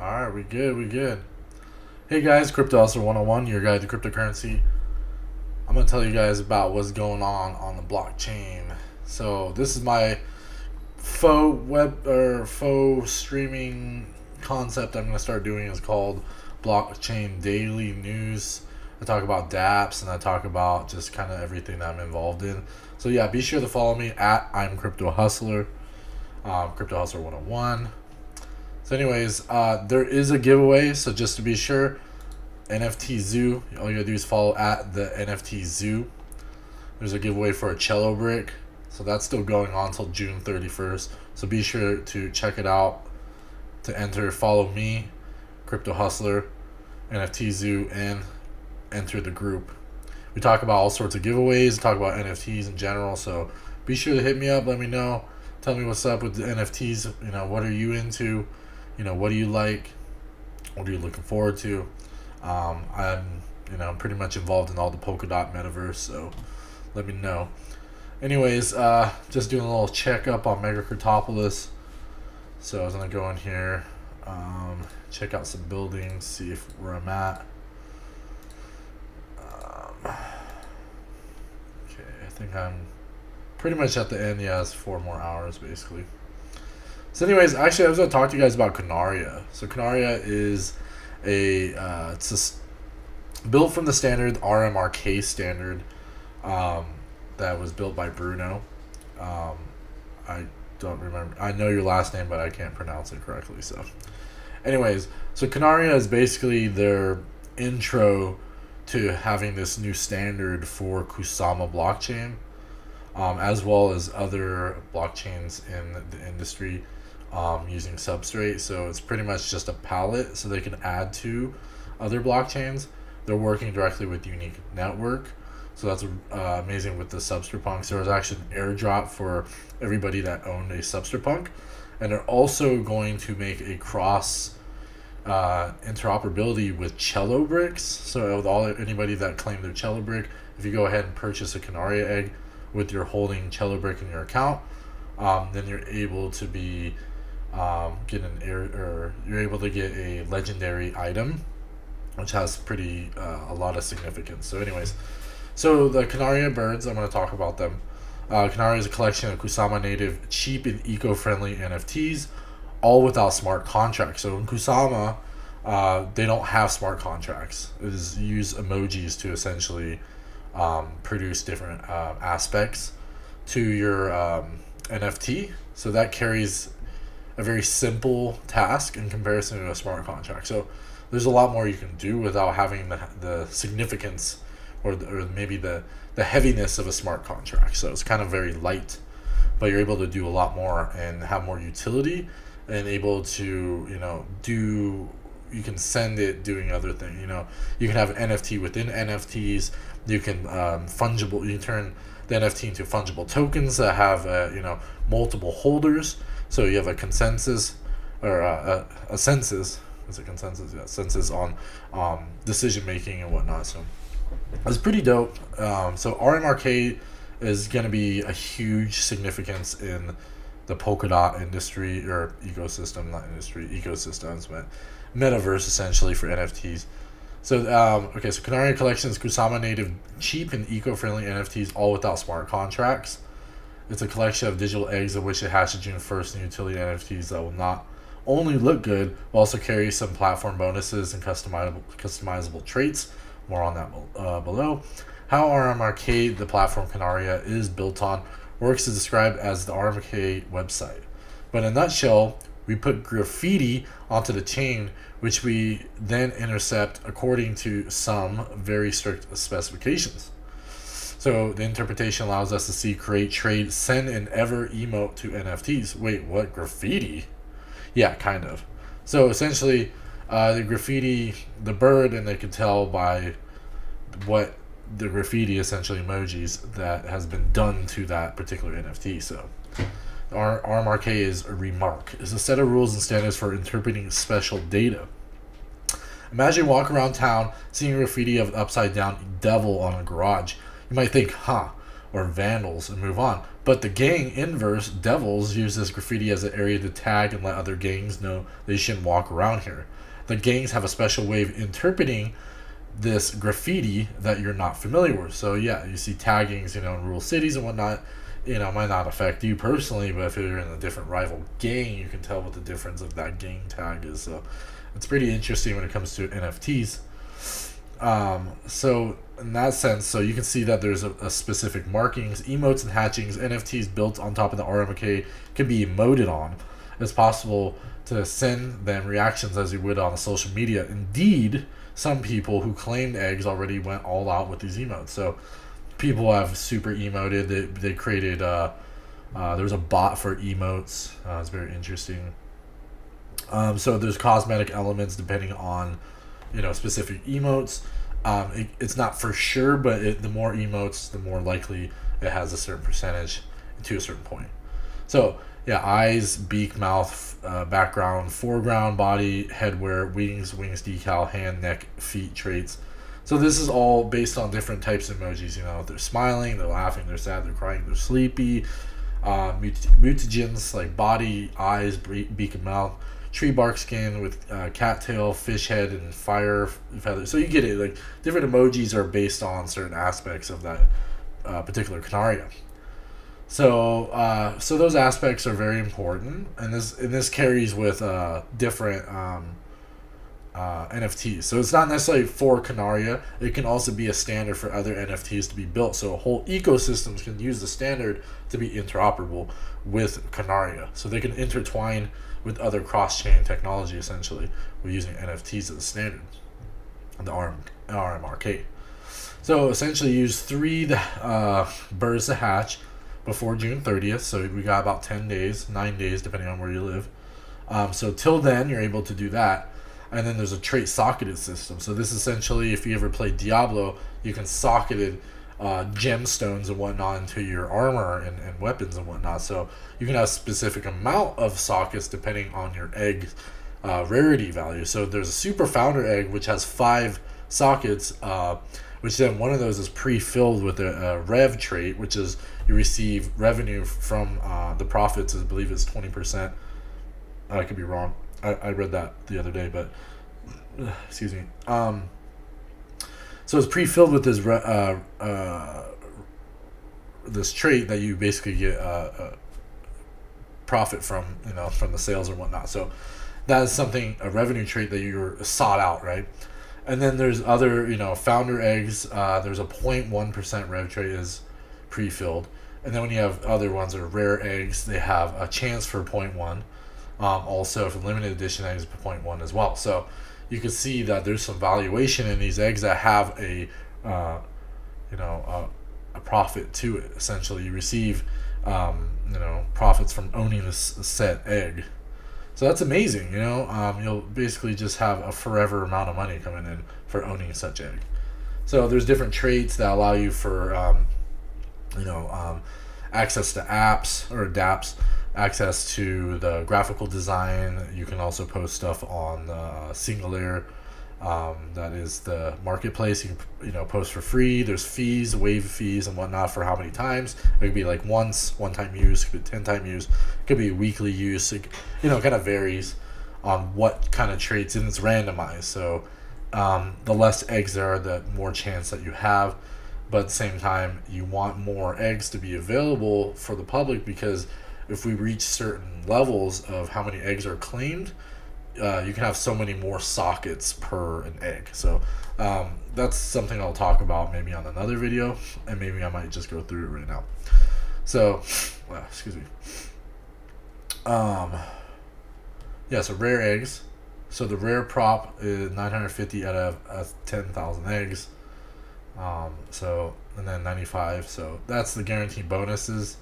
Alright, we good. Hey guys, Crypto Hustler 101, your guide to cryptocurrency. I'm going to tell you guys about what's going on the blockchain. So, this is my faux streaming concept I'm going to start doing. Is called Blockchain Daily News. I talk about Dapps and I talk about just kind of everything that I'm involved in. So, yeah, be sure to follow me at I'm Crypto Hustler, Crypto Hustler 101. So, anyways, there is a giveaway. So, just to be sure, NFT Zoo. All you gotta do is follow at the NFT Zoo. There's a giveaway for a cello brick. So, that's still going on until June 31st. So, be sure to check it out to enter. Follow me, Crypto Hustler, NFT Zoo, and enter the group. We talk about all sorts of giveaways, talk about NFTs in general. So, be sure to hit me up. Let me know. Tell me what's up with the NFTs. What are you into? What do you like? What are you looking forward to? I'm pretty much involved in all the polka dot metaverse, so let me know. Anyways, just doing a little checkup on Megacritopolis. So I was gonna go in here, check out some buildings, see where I'm at. Okay, I think I'm pretty much at the end. Yeah, it's 4 more hours basically. So, anyways, actually, I was going to talk to you guys about Canaria. So, Canaria is built from the standard RMRK standard that was built by Bruno. I don't remember. I know your last name, but I can't pronounce it correctly. So, anyways, so Canaria is basically their intro to having this new standard for Kusama blockchain, as well as other blockchains in the industry. Using Substrate, so it's pretty much just a palette so they can add to other blockchains. They're working directly with Unique Network, so that's amazing with the Substrate. So there was actually an airdrop for everybody that owned a Substrate, and they're also going to make a cross interoperability with Cello bricks. So with anybody that claimed their Cello brick, if you go ahead and purchase a Canaria egg with your holding Cello brick in your account, then you're able to be you're able to get a legendary item, which has a lot of significance. So, anyways, so the Canaria birds, I'm going to talk about them. Canaria is a collection of Kusama native, cheap and eco-friendly NFTs, all without smart contracts. So in Kusama, they don't have smart contracts. It is use emojis to essentially produce different aspects to your NFT. So that carries a very simple task in comparison to a smart contract. So there's a lot more you can do without having the significance or maybe the heaviness of a smart contract. So it's kind of very light, but you're able to do a lot more and have more utility and able to, you can send it doing other things. You can have an NFT within NFTs. You can you can turn the NFT into fungible tokens that have multiple holders. So you have a consensus or a census. Is it consensus? Yeah, census on decision making and whatnot. So it's pretty dope. So RMRK is going to be a huge significance in the polka dot industry or ecosystem, not industry, ecosystems, but metaverse essentially for NFTs. So, so Canaria Collection is Kusama native, cheap and eco-friendly NFTs, all without smart contracts. It's a collection of digital eggs of which it hatches June 1st and utility NFTs that will not only look good, but also carry some platform bonuses and customizable traits. More on that below. How RMRK, the platform Canaria is built on, works is described as the RMRK website. But in a nutshell, we put graffiti onto the chain, which we then intercept according to some very strict specifications. So the interpretation allows us to see, create, trade, send, and ever emote to NFTs. Wait, what? Graffiti? Yeah, kind of. So essentially, the graffiti, the bird, and they can tell by what the graffiti, essentially emojis, that has been done to that particular NFT. So our RMRK is a remark. It's a set of rules and standards for interpreting special data. Imagine walking around town, seeing graffiti of an upside down devil on a garage. You might think, or vandals and move on. But the gang inverse, devils, use this graffiti as an area to tag and let other gangs know they shouldn't walk around here. The gangs have a special way of interpreting this graffiti that you're not familiar with. So yeah, you see taggings, in rural cities and whatnot, might not affect you personally, but if you're in a different rival gang, you can tell what the difference of that gang tag is. So it's pretty interesting when it comes to NFTs. So in that sense, so you can see that there's a specific markings, emotes, and hatchings. NFTs built on top of the RMRK can be emoted on. It's possible to send them reactions as you would on social media. Indeed, some people who claimed eggs already went all out with these emotes. So people have super emoted. They created there was a bot for emotes. It's very interesting. So there's cosmetic elements depending on specific emotes. It's not for sure, but the more emotes, the more likely it has a certain percentage to a certain point. So yeah, eyes, beak, mouth, background, foreground, body, headwear, wings decal, hand, neck, feet traits. So this is all based on different types of emojis. If they're smiling, they're laughing, they're sad, they're crying, they're sleepy. Mutagens like body, eyes, beak, and mouth. Tree bark skin with cattail, fish head, and fire feathers. So you get it. Like different emojis are based on certain aspects of that particular Canaria. So those aspects are very important, and this carries with different NFTs. So it's not necessarily for Canaria. It can also be a standard for other NFTs to be built. So whole ecosystems can use the standard to be interoperable with Canaria. So they can intertwine with other cross-chain technology, essentially. We're using NFTs as a standard, the RMRK. So essentially use 3 birds to hatch before June 30th. So we got about 10 days, 9 days, depending on where you live. So till then, you're able to do that. And then there's a trait socketed system. So this essentially, if you ever play Diablo, you can socketed gemstones and whatnot into your armor and weapons and whatnot. So you can have a specific amount of sockets depending on your egg rarity value. So there's a super founder egg which has 5 sockets, which then one of those is pre-filled with a rev trait, which is you receive revenue from the profits. I believe it's 20%. I could be wrong. I read that the other day, but excuse me. So it's pre-filled with this trait that you basically get profit from, from the sales or whatnot. So that is something, a revenue trait that you're sought out, right? And then there's other, founder eggs. There's a 0.1% rev trait is pre-filled. And then when you have other ones that are rare eggs, they have a chance for 0.1. Also, for limited edition eggs, 0.1 as well. So you can see that there's some valuation in these eggs that have a profit to it. Essentially, you receive profits from owning this set egg. So that's amazing. You'll basically just have a forever amount of money coming in for owning such egg. So there's different traits that allow you for access to apps or Dapps, access to the graphical design. You can also post stuff on the Singular, that is the marketplace. You can post for free. There's fees, waive fees and whatnot for how many times. It could be like one-time use, it could be 10-time use, it could be weekly use. It kind of varies on what kind of traits, and it's randomized. So the less eggs there are, the more chance that you have. But at the same time, you want more eggs to be available for the public, because if we reach certain levels of how many eggs are claimed, you can have so many more sockets per an egg. So that's something I'll talk about maybe on another video, and maybe I might just go through it right now. So, excuse me. So rare eggs. So the rare prop is 950 out of 10,000 eggs. And then 95. So that's the guaranteed bonuses.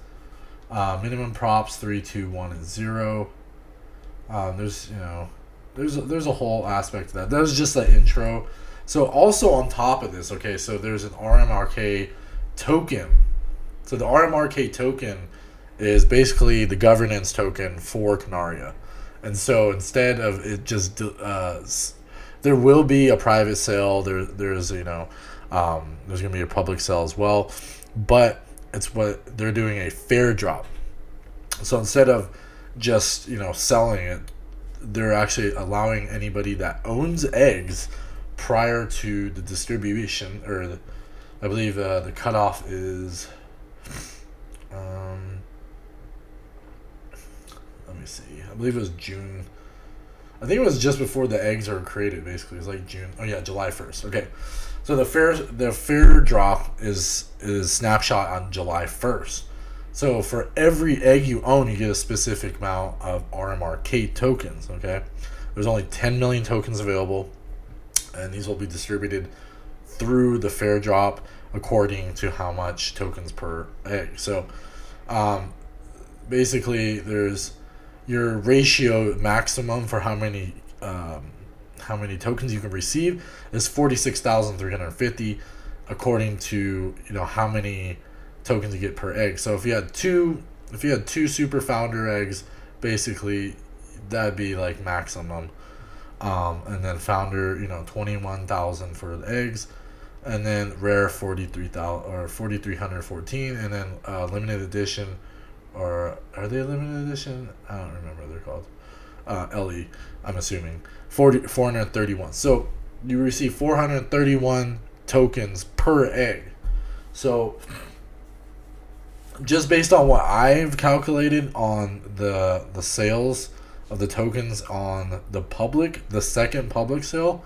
Minimum props 3, 2, 1, and 0. There's a whole aspect to that. That was just the intro. So also on top of this, okay, so there's an RMRK token. So the RMRK token is basically the governance token for Canaria. And so instead of it just there will be a private sale. There's going to be a public sale as well, but It's what they're doing, a fair drop. So instead of just selling it, they're actually allowing anybody that owns eggs prior to the distribution, or I believe the cutoff is, let me see, I believe it was June. I think it was just before the eggs are created. Basically, it's like June. Oh yeah, July 1st. Okay, so the fair drop is snapshot on July 1st. So for every egg you own, you get a specific amount of RMRK tokens. Okay, there's only 10 million tokens available, and these will be distributed through the fair drop according to how much tokens per egg. So basically, there's your ratio maximum for how many tokens you can receive is 46,350, according to how many tokens you get per egg. So if you had two super founder eggs, basically that'd be like maximum. And then founder 21,000 for the eggs, and then rare 43,000 or 4,314, and then limited edition, or are they limited edition? I don't remember what they're called. LE, I'm assuming 431. So you receive 431 tokens per egg. So just based on what I've calculated on the sales of the tokens on the second public sale,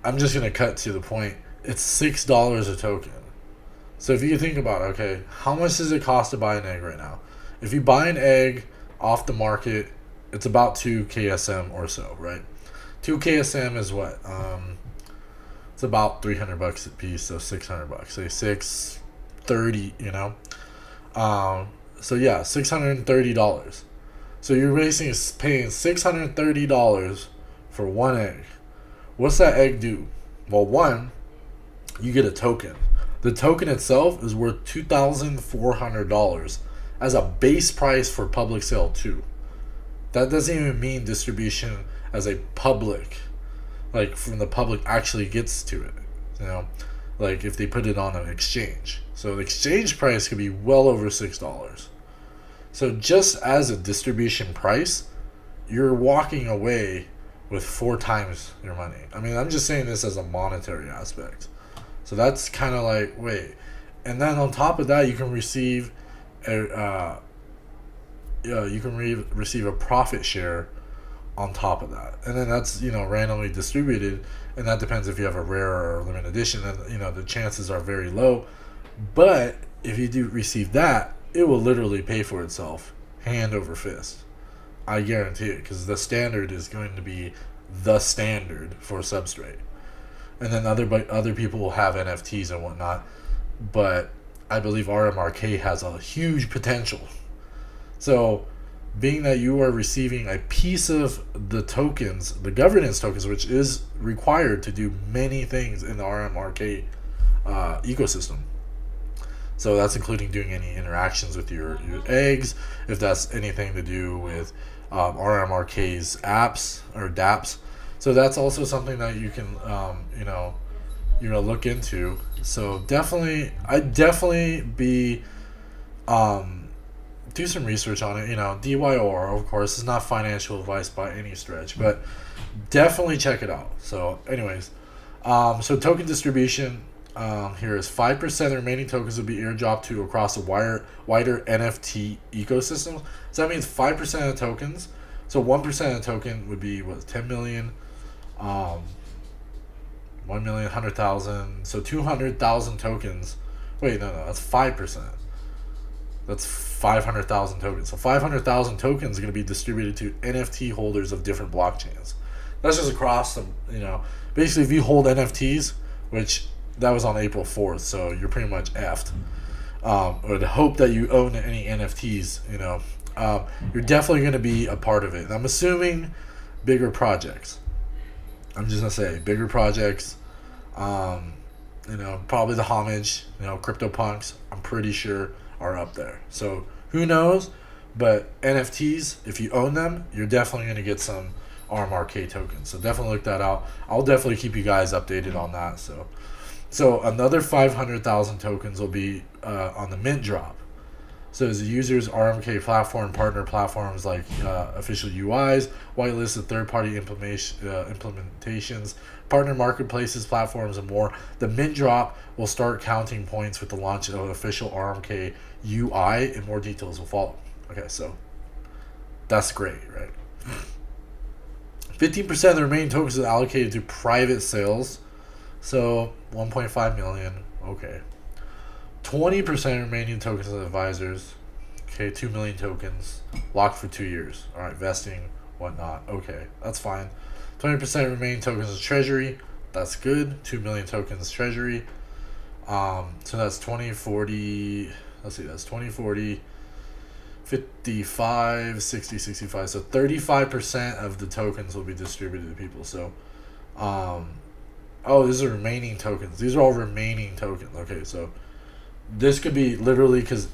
I'm just gonna cut to the point. It's $6 a token. So if you think about it, okay, how much does it cost to buy an egg right now? If you buy an egg off the market, it's about 2 KSM or so, right? 2 KSM is what? It's about $300 a piece, so $600. Say $630, So yeah, $630. So you're basically paying $630 for one egg. What's that egg do? Well, one, you get a token. The token itself is worth $2,400 as a base price for public sale too. That doesn't even mean distribution as a public, like from the public actually gets to it. Like if they put it on an exchange. So the exchange price could be well over $6. So just as a distribution price, you're walking away with 4 times your money. I mean, I'm just saying this as a monetary aspect. So that's kind of like, wait. And then on top of that, you can receive receive a profit share on top of that. And then that's, randomly distributed, and that depends if you have a rare or limited edition, and the chances are very low. But if you do receive that, it will literally pay for itself hand over fist. I guarantee it, because the standard is going to be the standard for substrate. And then other people will have NFTs and whatnot, but I believe RMRK has a huge potential. So, being that you are receiving a piece of the tokens, the governance tokens, which is required to do many things in the RMRK ecosystem. So that's including doing any interactions with your eggs, if that's anything to do with RMRK's apps or Dapps. So that's also something that you can look into. So I'd definitely be do some research on it. DYOR, of course, is not financial advice by any stretch, but definitely check it out. So anyways, so token distribution. Here is 5% of the remaining tokens will be airdropped to across a wider NFT ecosystem. So that means 5% of the tokens. So 1% of the token would be 10 million, 1 million, 100,000. So 200,000 tokens. Wait, no, that's 5%. That's 500,000 tokens. So 500,000 tokens are going to be distributed to NFT holders of different blockchains. That's just across them. Basically, if you hold NFTs, which that was on April 4th, so you're pretty much effed. Or to hope that you own any NFTs, you're definitely going to be a part of it. And I'm assuming bigger projects. I'm just going to say bigger projects. Probably the Homage, CryptoPunks, I'm pretty sure are up there. So who knows? But NFTs, if you own them, you're definitely going to get some RMRK tokens. So definitely look that out. I'll definitely keep you guys updated on that. So another 500,000 tokens will be on the mint drop. So as users, RMK platform partner platforms like official UIs, whitelisted third-party implementations, partner marketplaces, platforms, and more. The mint drop will start counting points with the launch of official RMK UI, and more details will follow. Okay, so that's great, right? 15% of the remaining tokens is allocated to private sales, so 1.5 million. Okay. 20% remaining tokens of advisors. Okay, 2 million tokens. Locked for 2 years. Alright, vesting, whatnot. Okay, that's fine. 20% remaining tokens of treasury. That's good. 2 million tokens treasury. So that's 20, 40. Let's see, that's 20, 40, 55, 60, 65. So 35% of the tokens will be distributed to people. So, oh, these are remaining tokens. These are all remaining tokens. Okay, so this could be literally, because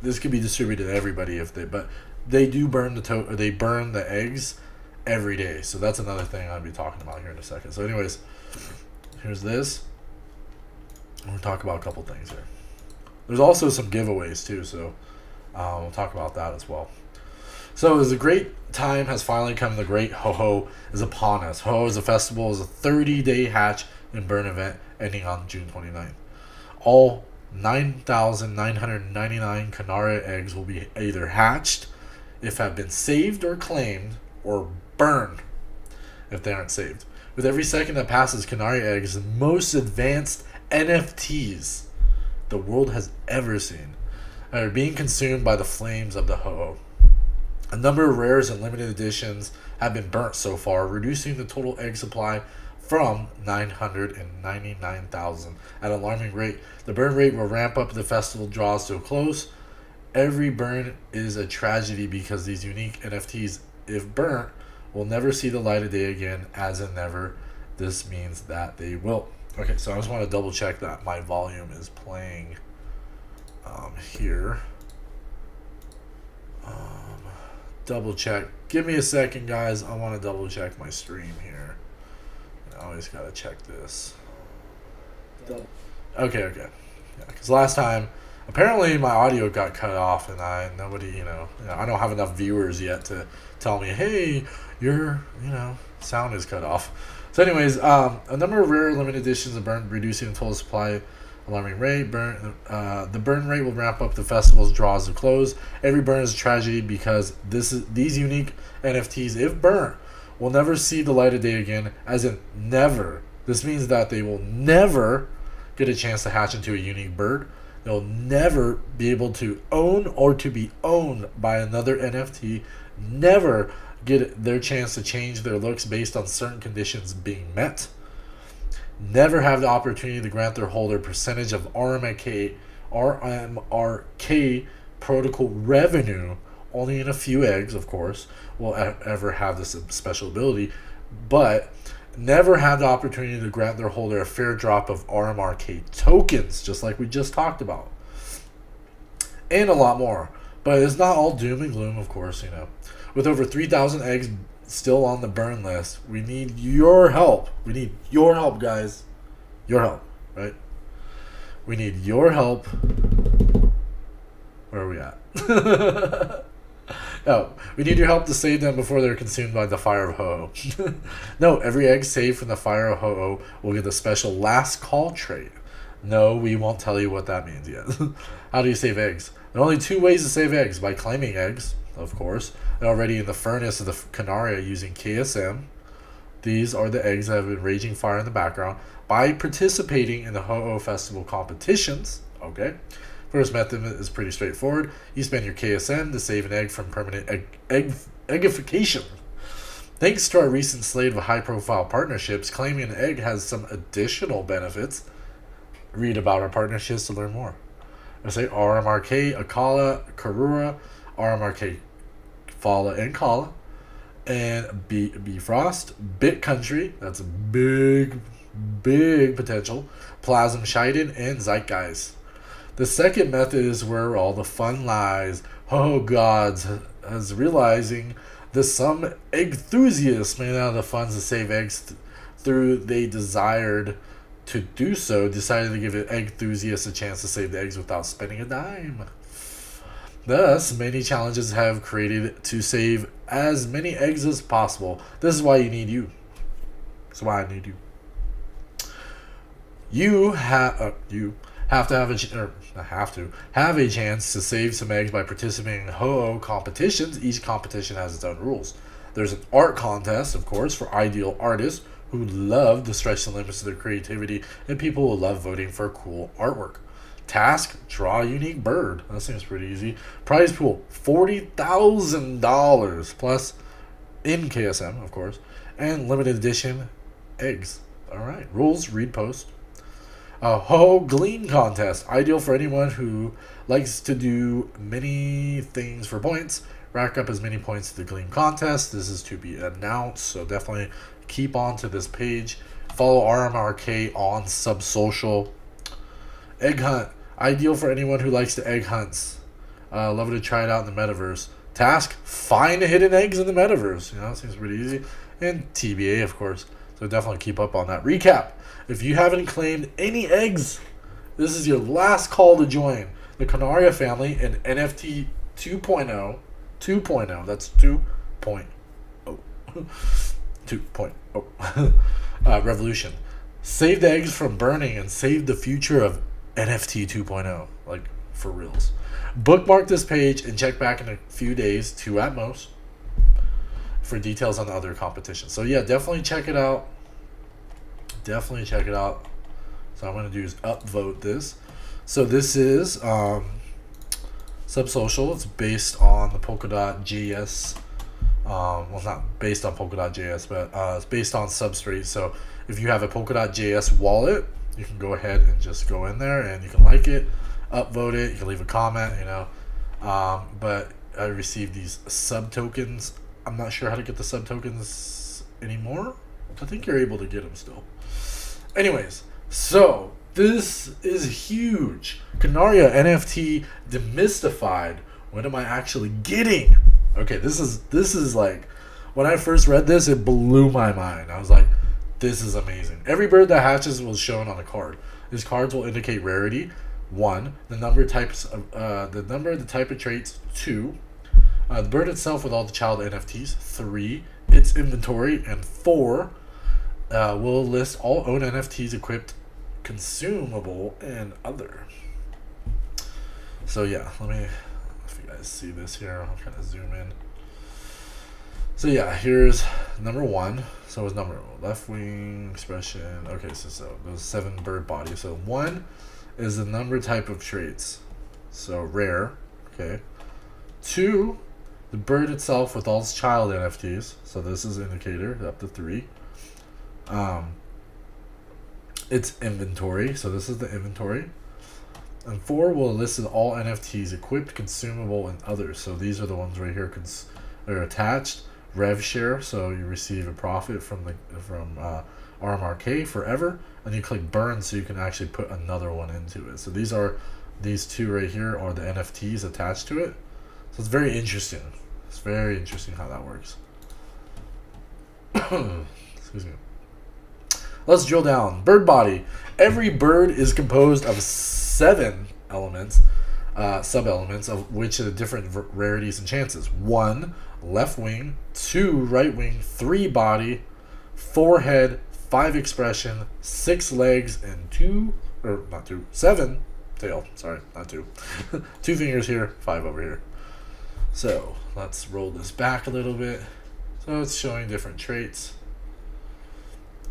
this could be distributed to everybody if they, but they do burn they burn the eggs every day. So that's another thing I'll be talking about here in a second. So anyways, here's this. We'll talk about a couple things here. There's also some giveaways too, so we'll talk about that as well. So as a great time has finally come, the great Ho-Ho is upon us. Ho-Ho is a festival, is a 30-day hatch and burn event ending on June 29th. All 9,999 Canaria eggs will be either hatched if have been saved or claimed, or burned if they aren't saved. With every second that passes, Canaria eggs, the most advanced NFTs the world has ever seen, are being consumed by the flames of the Ho-Ho. A number of rares and limited editions have been burnt so far, reducing the total egg supply from 999,000 at an alarming rate. The burn rate will ramp up as the festival draws to a close. Every burn is a tragedy because these unique NFTs, if burnt, will never see the light of day again, as in never. This means that they will. Okay, so I just want to double check that my volume is playing here. Double check. Give me a second, guys. I want to double check my stream here. I always gotta check this. Okay. Yeah, because last time, apparently my audio got cut off, and I don't have enough viewers yet to tell me, hey, your sound is cut off. So anyways, a number of rare limited editions of burn, reducing the total supply alarming rate. The burn rate will ramp up the festival's draws to close. Every burn is a tragedy because these unique NFTs, if burnt, will never see the light of day again, as in never. This means that they will never get a chance to hatch into a unique bird. They'll never be able to own or to be owned by another NFT, never get their chance to change their looks based on certain conditions being met, never have the opportunity to grant their holder percentage of RMRK protocol revenue. Only in a few eggs, of course, will ever have this special ability, but never have the opportunity to grant their holder a fair drop of RMRK tokens, just like we just talked about, and a lot more. But it's not all doom and gloom, of course. With over 3,000 eggs still on the burn list, we need your help. We need your help, guys. Your help, right? We need your help. Where are we at? No, we need your help to save them before they're consumed by the fire of Ho-Ho. No, every egg saved from the fire of Ho-Ho will get the special last call trait. No, we won't tell you what that means yet. How do you save eggs? There are only two ways to save eggs: by claiming eggs, of course, and already in the furnace of the Canaria using KSM. These are the eggs that have been raging fire in the background. By participating in the Ho-Ho Festival competitions, okay? First method is pretty straightforward. You spend your KSM to save an egg from permanent eggification. Thanks to our recent slate of high-profile partnerships, claiming an egg has some additional benefits. Read about our partnerships to learn more. I say RMRK, Akala, Karura, RMRK, Fala, and Kala, and Bifrost, Bit Country, that's a big potential, Plasm Shiden, and Zeitgeist. The second method is where all the fun lies. Ho-Ho Gods is realizing that some egg enthusiasts may not have the funds to save eggs through they desired to do so, decided to give egg enthusiasts a chance to save the eggs without spending a dime. Thus, many challenges have created to save as many eggs as possible. This is why you need you. That's why I need you. You have to have a chance to save some eggs by participating in ho-oh competitions. Each competition has its own rules. There's an art contest, of course, for ideal artists who love to stretch the limits of their creativity, and people who love voting for cool artwork. Task: draw a unique bird. That seems pretty easy. Prize pool: $40,000 plus in KSM, of course, and limited edition eggs. All right. Rules: read post. Ho Gleam contest, ideal for anyone who likes to do many things for points. Rack up as many points to the Gleam contest. This is to be announced, so definitely keep on to this page. Follow RMRK on Subsocial. Egg hunt, ideal for anyone who likes to egg hunts. Love to try it out in the metaverse. Task: find hidden eggs in the metaverse. Seems pretty easy. And TBA, of course. So definitely keep up on that. Recap: if you haven't claimed any eggs, this is your last call to join the Canaria family in NFT 2.0. 2.0. That's 2.0. 2.0. Revolution. Save the eggs from burning and save the future of NFT 2.0. Like, for reals. Bookmark this page and check back in a few days, 2 at most, for details on the other competitions. So yeah, definitely check it out. Definitely check it out. So I'm going to do is upvote this. So this is Subsocial. It's based on the Polkadot.js. Well, it's not based on Polkadot.js, but it's based on Substrate. So if you have a Polkadot.js wallet, you can go ahead and just go in there and you can like it, upvote it, you can leave a comment, but I received these sub tokens. I'm not sure how to get the sub tokens anymore. I think you're able to get them still. Anyways, so this is huge. Canaria NFT demystified. What am I actually getting? Okay, this is like, when I first read this, it blew my mind. I was like, this is amazing. Every bird that hatches was shown on a card. These cards will indicate rarity. 1, the number, the type of traits. 2, the bird itself with all the child NFTs. 3, its inventory. And 4, will list all owned NFTs equipped, consumable, and other. So yeah, let me, if you guys see this here, I'll kind of zoom in. So yeah, here's number 1. So it's number left wing expression. Okay, so those 7 bird bodies. So 1 is the number type of traits. So rare. Okay. 2, the bird itself with all its child NFTs. So this is indicator up to 3. Its inventory. So this is the inventory. And 4 will list all NFTs equipped, consumable, and others. So these are the ones right here. They're attached. Rev share, so you receive a profit from RMRK forever, and you click burn so you can actually put another one into it. So these 2 right here are the NFTs attached to it. So it's very interesting. It's very interesting how that works. Excuse me. Let's drill down. Bird body. Every bird is composed of 7 elements, sub-elements, of which are different rarities and chances. 1, left wing. 2, right wing. 3, body. 4, head. 5, expression. 6, legs. And 7, tail. Sorry, not 2. 2 fingers here, 5 over here. So let's roll this back a little bit. So it's showing different traits.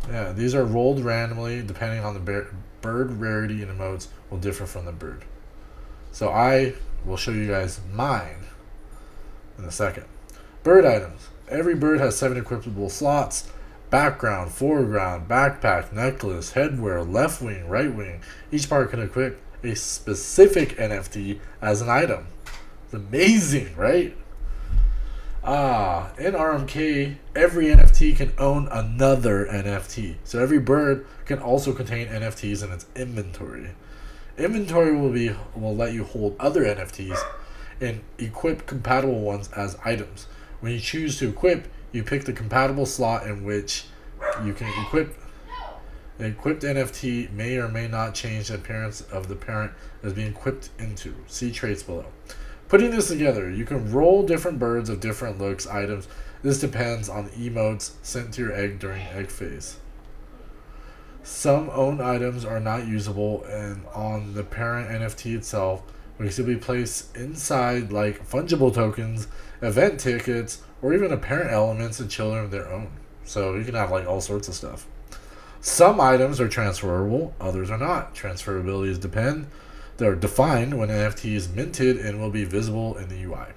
Yeah, these are rolled randomly depending on the bird rarity, and the modes will differ from the bird. So I will show you guys mine in a second. Bird items. Every bird has 7 equipable slots. Background, foreground, backpack, necklace, headwear, left wing, right wing. Each part can equip a specific NFT as an item. It's amazing, right? In RMK, every NFT can own another NFT. So every bird can also contain NFTs in its inventory. Inventory will let you hold other NFTs and equip compatible ones as items. When you choose to equip, you pick the compatible slot in which you can equip An equipped NFT may or may not change the appearance of the parent it is being equipped into. See traits below. Putting this together, you can roll different birds of different looks, items. This depends on the emotes sent to your egg during egg phase. Some owned items are not usable and on the parent NFT itself, which can be placed inside like fungible tokens, event tickets, or even apparent elements and children of their own. So you can have like all sorts of stuff. Some items are transferable, others are not. Transferabilities depend. They're defined when NFT is minted and will be visible in the UI.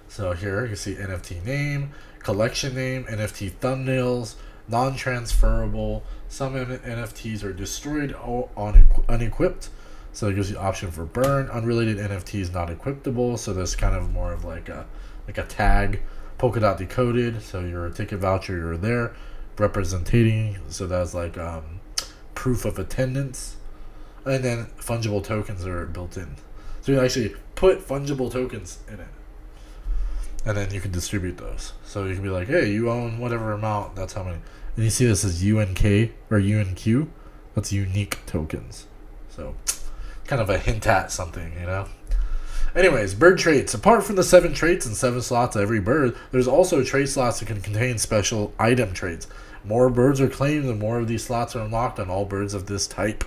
So here you can see NFT name, collection name, NFT thumbnails, non-transferable. Some NFTs are destroyed or unequipped. So it gives you option for burn. Unrelated NFTs not equipable. So there's kind of more of like a tag, polka dot decoded. So your ticket voucher, you're there, representing. So that's like proof of attendance. And then fungible tokens are built in. So you actually put fungible tokens in it. And then you can distribute those. So you can be like, hey, you own whatever amount, that's how many. And you see this as UNK or UNQ. That's unique tokens. So kind of a hint at something, you know? Anyways, bird traits. Apart from the 7 traits and 7 slots of every bird, there's also trait slots that can contain special item traits. More birds are claimed, the more of these slots are unlocked on all birds of this type.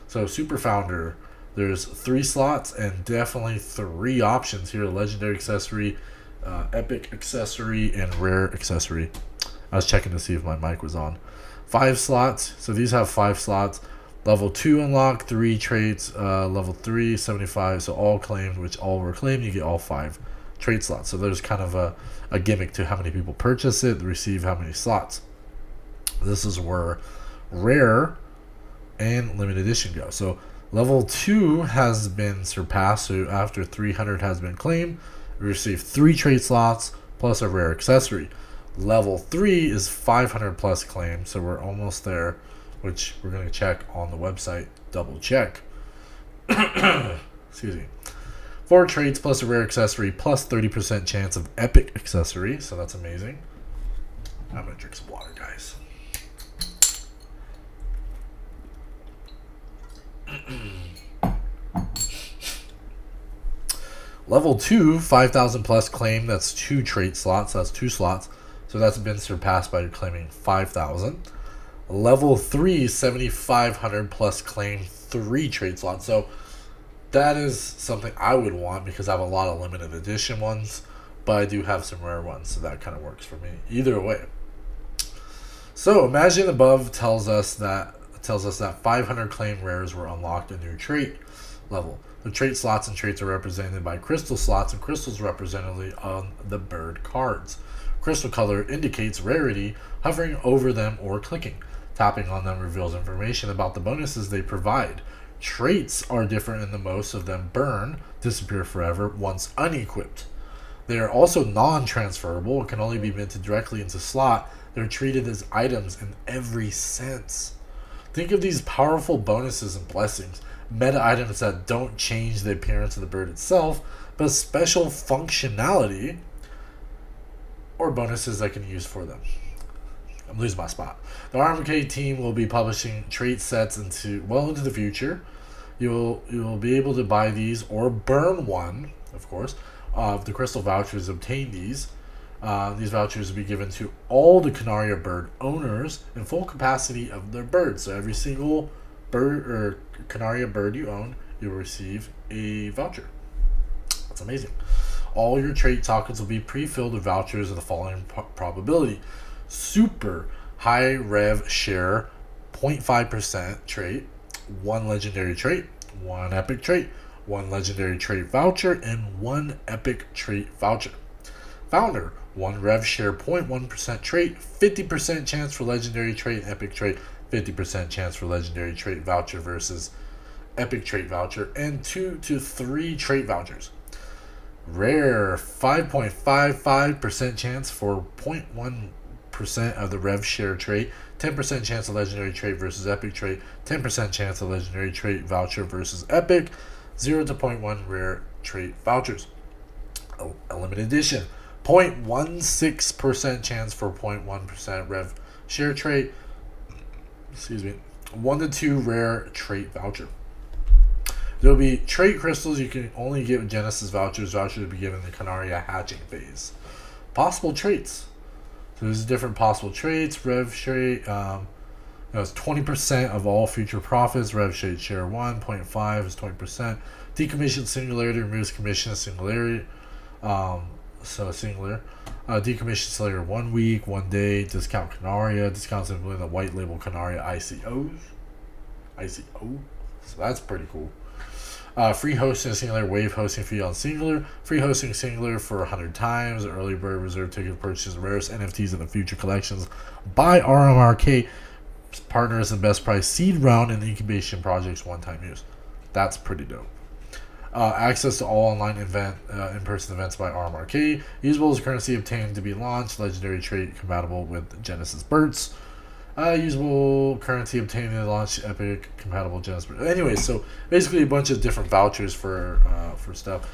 So Super Founder, there's 3 slots and definitely 3 options here. Legendary accessory, epic accessory, and rare accessory. I was checking to see if my mic was on. 5 slots. So these have 5 slots. Level 2 unlocked, 3 traits. Level 3, 75. So all claimed, which all were claimed. You get all 5 trait slots. So there's kind of a gimmick to how many people purchase it, receive how many slots. This is where rare and limited edition go. So level 2 has been surpassed. So after 300 has been claimed, we receive 3 trait slots plus a rare accessory. Level 3 is 500 plus claims, so we're almost there, which we're going to check on the website. Double check. Excuse me. 4 traits plus a rare accessory plus 30% chance of epic accessory, so that's amazing. I'm going to drink some water, guys. Level 2, 5,000 plus claim. That's 2 trait slots. That's 2 slots. So that's been surpassed by claiming 5,000. Level 3, 7,500 plus claim 3 trait slots. So that is something I would want because I have a lot of limited edition ones, but I do have some rare ones, so that kind of works for me. Either way. So imagine above tells us that 500 claim rares were unlocked a new trait level. The trait slots and traits are represented by crystal slots, and crystals represented on the bird cards. Crystal color indicates rarity, hovering over them or clicking. Tapping on them reveals information about the bonuses they provide. Traits are different in that most of them burn, disappear forever once unequipped. They are also non-transferable and can only be minted directly into slot. They're treated as items in every sense. Think of these powerful bonuses and blessings, meta items that don't change the appearance of the bird itself, but special functionality or bonuses that can use for them. I'm losing my spot. The RMK team will be publishing trait sets into the future. You'll be able to buy these or burn one, of course, of the crystal vouchers. Obtain these. These vouchers will be given to all the Canaria bird owners in full capacity of their birds. So every single bird or Canaria bird you own, you'll receive a voucher. That's amazing. All your trait tokens will be pre-filled with vouchers of the following probability. Super high rev share, 0.5% trait, 1 legendary trait, 1 epic trait, 1 legendary trait voucher, and 1 epic trait voucher. Founder, 1 rev share, 0.1% trait, 50% chance for legendary trait, epic trait, 50% chance for legendary trait voucher versus epic trait voucher, and 2 to 3 trait vouchers. Rare, 5.55% chance for 0.1% of the rev share trait, 10% chance of legendary trait versus epic trait, 10% chance of legendary trait voucher versus epic, 0 to 0.1 rare trait vouchers. A limited edition, 0.16% chance for 0.1% rev share trait, excuse me, 1 to 2 rare trait voucher. There will be trait crystals you can only get with Genesis vouchers. Vouchers will be given in the Canaria hatching phase. Possible traits. So there's different possible traits. Rev trait. It's 20% of all future profits. Rev trait share 1.5 is 20%. Decommissioned singularity removes commission singularity. So singular. Decommissioned singular 1 week, 1 day. Discount Canaria. Discounts including the white label Canaria ICOs. ICO. So that's pretty cool. Free hosting singular, wave hosting fee on singular, free hosting singular for 100 times, early bird reserve ticket purchases, rarest NFTs in the future collections by RMRK partners and best price seed round and incubation projects one-time use. That's pretty dope. Access to all online in-person events by RMRK. Usable as currency obtained to be launched. Legendary trait compatible with Genesis Birds. Usable currency obtained to launch Epic compatible Genesis Birds. Anyway, so basically a bunch of different vouchers for stuff.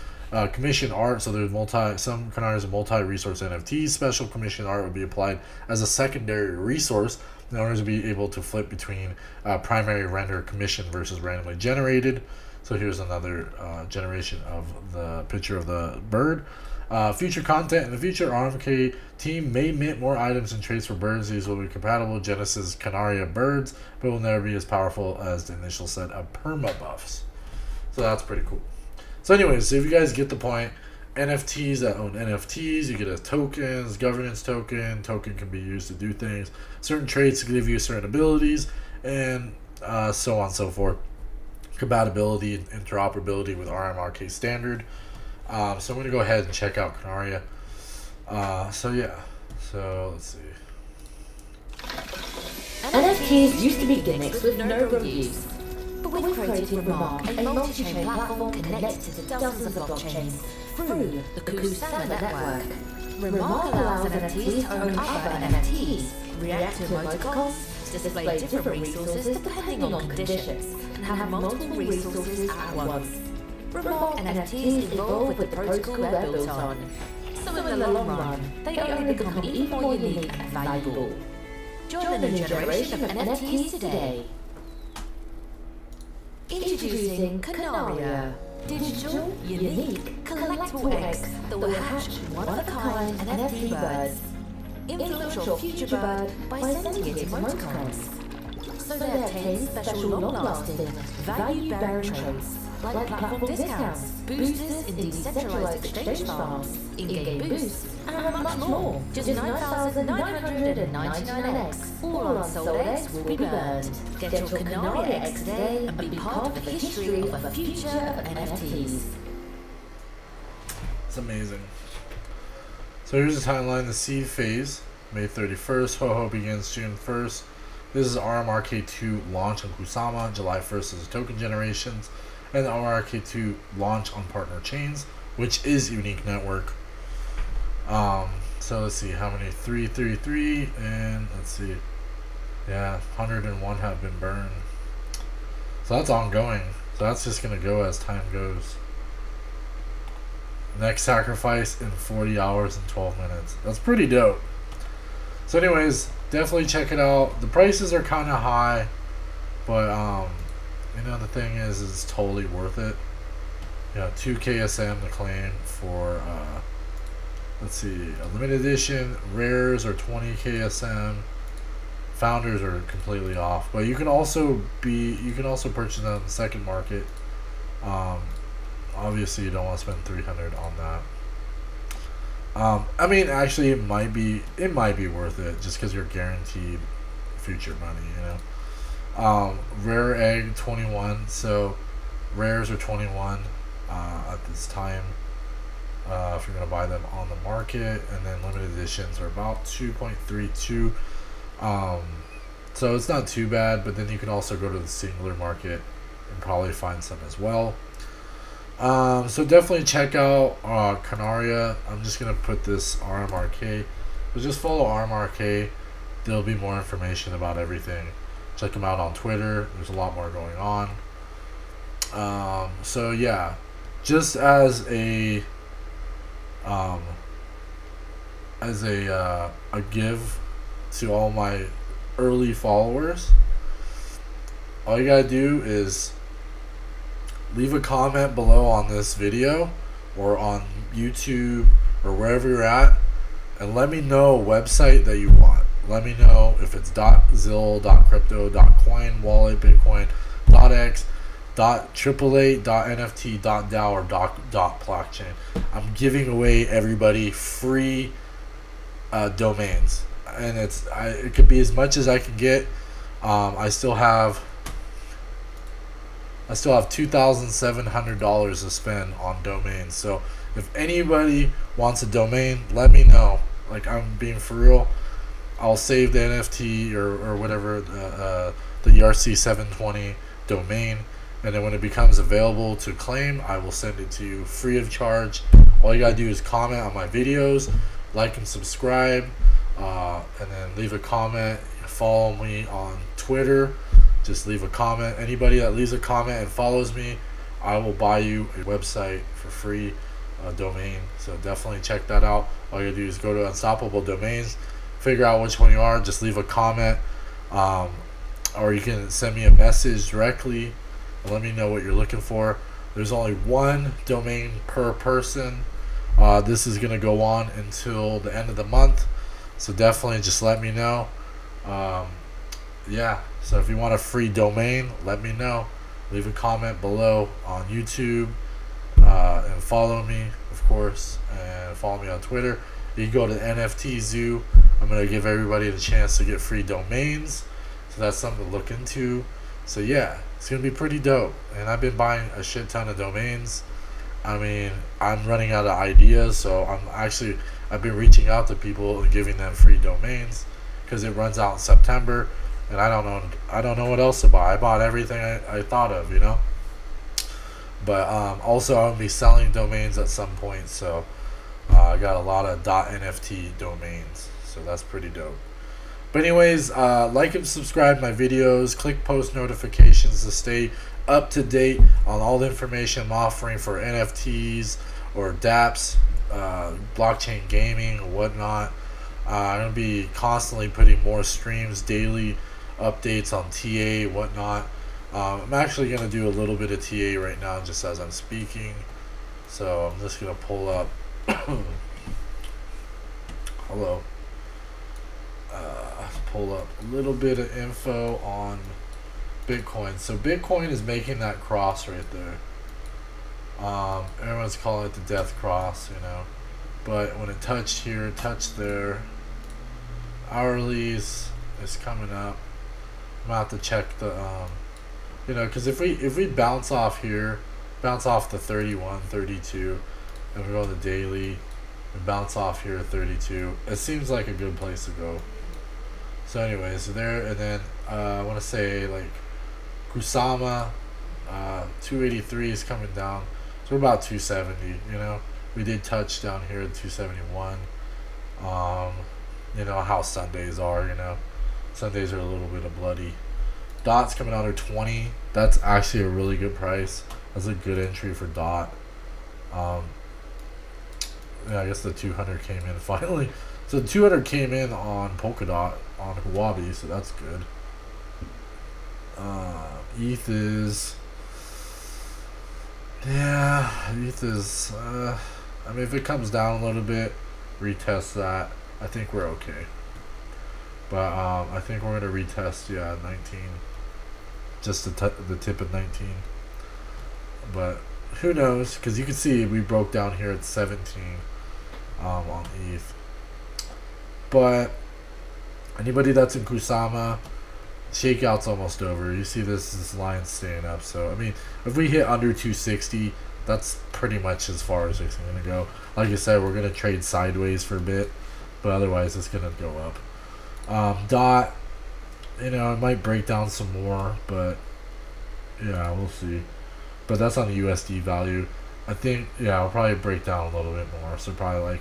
Commission art. So there's some Canarias are multi-resource NFTs. Special commission art would be applied as a secondary resource in order to be able to flip between primary render commission versus randomly generated. So here's another generation of the picture of the bird. Future content. In the future, RMK team may mint more items and traits for birds. These will be compatible with Genesis Canaria birds, but will never be as powerful as the initial set of perma buffs. So that's pretty cool. So anyways, if you guys get the point, NFTs that own NFTs, you get a tokens, governance token. Token can be used to do things. Certain traits give you certain abilities, and so on and so forth. Compatibility and interoperability with RMRK standard. So I'm going to go ahead and check out Canaria. So let's see. NFTs used to be gimmicks with no real use, but we've created Remark, a multi-chain platform connected to dozens of blockchains through the Kusama network. Remark allows NFTs to own other NFTs, react to emoticons, display different resources depending on conditions, and have multiple resources at once. Remark NFTs evolve with the protocol they're built on, so in the long run, they only become even more unique and valuable. Join the new generation of NFTs today. Introducing Canaria, digital, unique, collectible eggs that will hatch one-of-a-kind NFT birds. Influence your future bird by sending it emoticons, so they obtain special long-lasting, value-bearing traits like platform discounts, boosters in decentralized exchange farms, in-game boosts, and much more. Just 9,999 eggs. All unsold eggs will be burned. Get your Canaria eggs today and be part of the history of a future of NFTs. It's amazing. So here's the timeline. The seed phase, May 31st. Ho-Ho begins June 1st. This is RMRK2 launch on Kusama. July 1st is token generations. And the RMRK2 launch on partner chains, which is Unique Network. So let's see how many 333 and let's see, 101 have been burned. So that's ongoing. So that's just gonna go as time goes. Next sacrifice in 40 hours and 12 minutes. That's pretty dope. So anyways, definitely check it out. The prices are kind of high, but the thing is it's totally worth it. 2 KSM to claim for let's see, a limited edition. Rares are 20 KSM. Founders are completely off, but you can also purchase them on the second market. Obviously you don't want to spend 300 on that. I mean, actually it might be worth it just because you're guaranteed future money, Rare egg 21, so rares are 21 at this time if you're going to buy them on the market, and then limited editions are about 2.32. So it's not too bad, but then you can also go to the singular market and probably find some as well. So definitely check out Canaria. I'm just going to put this RMRK, but just follow RMRK. There'll be more information about everything. Check them out on Twitter. There's a lot more going on. So yeah, just as a give to all my early followers, all you gotta do is leave a comment below on this video or on YouTube or wherever you're at, and let me know a website that you want. Let me know if it's .zil, .crypto, .coin, wallet, Bitcoin, .x, .888, .nft, .dao, or .blockchain. I'm giving away everybody free domains, and it could be as much as I can get. I still have $2,700 to spend on domains. So if anybody wants a domain, let me know. Like, I'm being for real. I'll save the NFT or whatever, the ERC 720 domain, and then when it becomes available to claim, I will send it to you free of charge. All you gotta do is comment on my videos, like and subscribe, and then leave a comment. Follow me on Twitter. Just leave a comment. Anybody that leaves a comment and follows me, I will buy you a website for free, domain. So definitely check that out. All you gotta do is go to Unstoppable Domains, figure out which one you are, just leave a comment, or you can send me a message directly and let me know what you're looking for. There's only one domain per person. This is gonna go on until the end of the month, so definitely just let me know. Yeah, so if you want a free domain, let me know. Leave a comment below on YouTube, and follow me, of course, and follow me on Twitter. You can go to NFT Zoo. I'm going to give everybody the chance to get free domains, so that's something to look into. So yeah, it's going to be pretty dope, and I've been buying a shit ton of domains. I mean, I'm running out of ideas, so I've been reaching out to people and giving them free domains because it runs out in September. And I don't know what else to buy. I bought everything I thought of, you know. But also I'll be selling domains at some point, so I got a lot of .nft domains, so that's pretty dope. But anyways, like and subscribe to my videos. Click post notifications to stay up to date on all the information I'm offering for NFTs or Dapps, blockchain gaming or whatnot. I'm going to be constantly putting more streams, daily updates on TA, whatnot. I'm actually going to do a little bit of TA right now just as I'm speaking. So I'm just going to pull up. Hello. Pull up a little bit of info on Bitcoin. So Bitcoin is making that cross right there. Everyone's calling it the death cross, you know. But when it touched here, it touched there. Hourlies is coming up. I'm gonna have to check the because if we bounce off here, bounce off the 31, 32, and we go to the daily and bounce off here at 32, it seems like a good place to go. So anyways, there, and then I want to say like Kusama, 283 is coming down, so we're about 270. You know, we did touch down here at 271. You know how Sundays are, you know. Sundays are a little bit of bloody. Dot's coming out at 20. That's actually a really good price. That's a good entry for Dot. Yeah, I guess the 200 came in finally. So the 200 came in on Polkadot, on Huobi, so that's good. ETH is... Yeah, ETH is... I mean, if it comes down a little bit, retest that, I think we're okay. But I think we're going to retest, 19. Just the tip of 19. But who knows? Because you can see we broke down here at 17 on ETH. But anybody that's in Kusama, shakeout's almost over. You see this line staying up. So, I mean, if we hit under 260, that's pretty much as far as it's going to go. Like I said, we're going to trade sideways for a bit. But otherwise, it's going to go up. Dot, you know, it might break down some more, but yeah, we'll see. But that's on the USD value. I think, yeah, it'll probably break down a little bit more. So probably like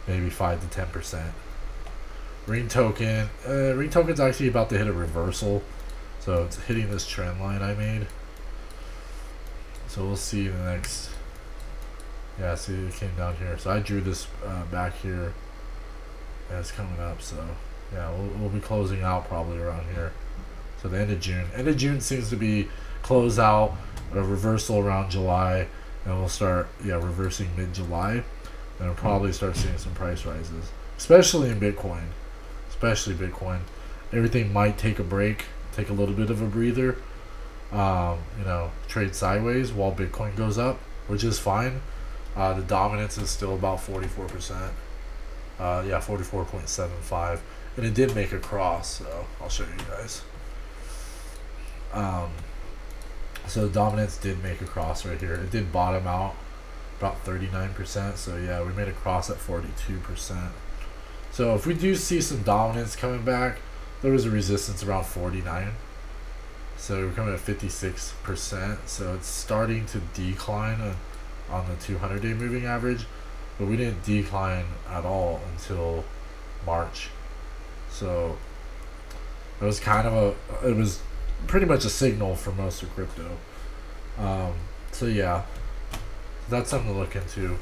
maybe 5 to 10%. Ring token. Ring token's actually about to hit a reversal. So it's hitting this trend line I made. So we'll see in the next. Yeah, see, it came down here. So I drew this back here. And it's coming up, so yeah, we'll be closing out probably around here. to the end of June. End of June seems to be close out, a reversal around July, and we'll start reversing mid-July, and we'll probably start seeing some price rises, especially in Bitcoin. Especially Bitcoin. Everything might take a break, take a little bit of a breather, trade sideways while Bitcoin goes up, which is fine. The dominance is still about 44%. 44.75, and it did make a cross, so I'll show you guys. So dominance did make a cross right here. It did bottom out about 39%, so yeah, we made a cross at 42%. So if we do see some dominance coming back, there was a resistance around 49, so we're coming at 56%, so it's starting to decline on the 200-day moving average, but we didn't decline at all until March. So it was it was pretty much a signal for most of crypto. So yeah, that's something to look into.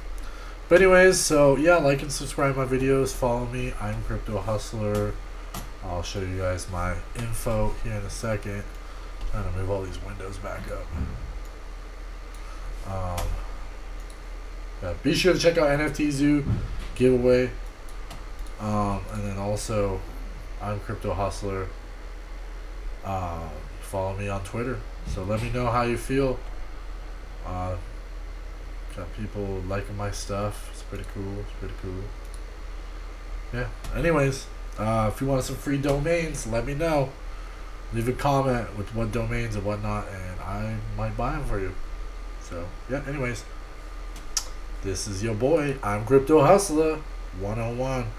But anyways, so yeah, like and subscribe my videos, follow me. I'm Crypto Hustler. I'll show you guys my info here in a second. Trying to move all these windows back up. Yeah, be sure to check out NFT Zoo giveaway. And then also, I'm Crypto Hustler. Follow me on Twitter. So let me know how you feel. Got people liking my stuff. It's pretty cool. Yeah. Anyways, if you want some free domains, let me know. Leave a comment with what domains and whatnot, and I might buy them for you. So yeah. Anyways, this is your boy. I'm Crypto Hustler 101.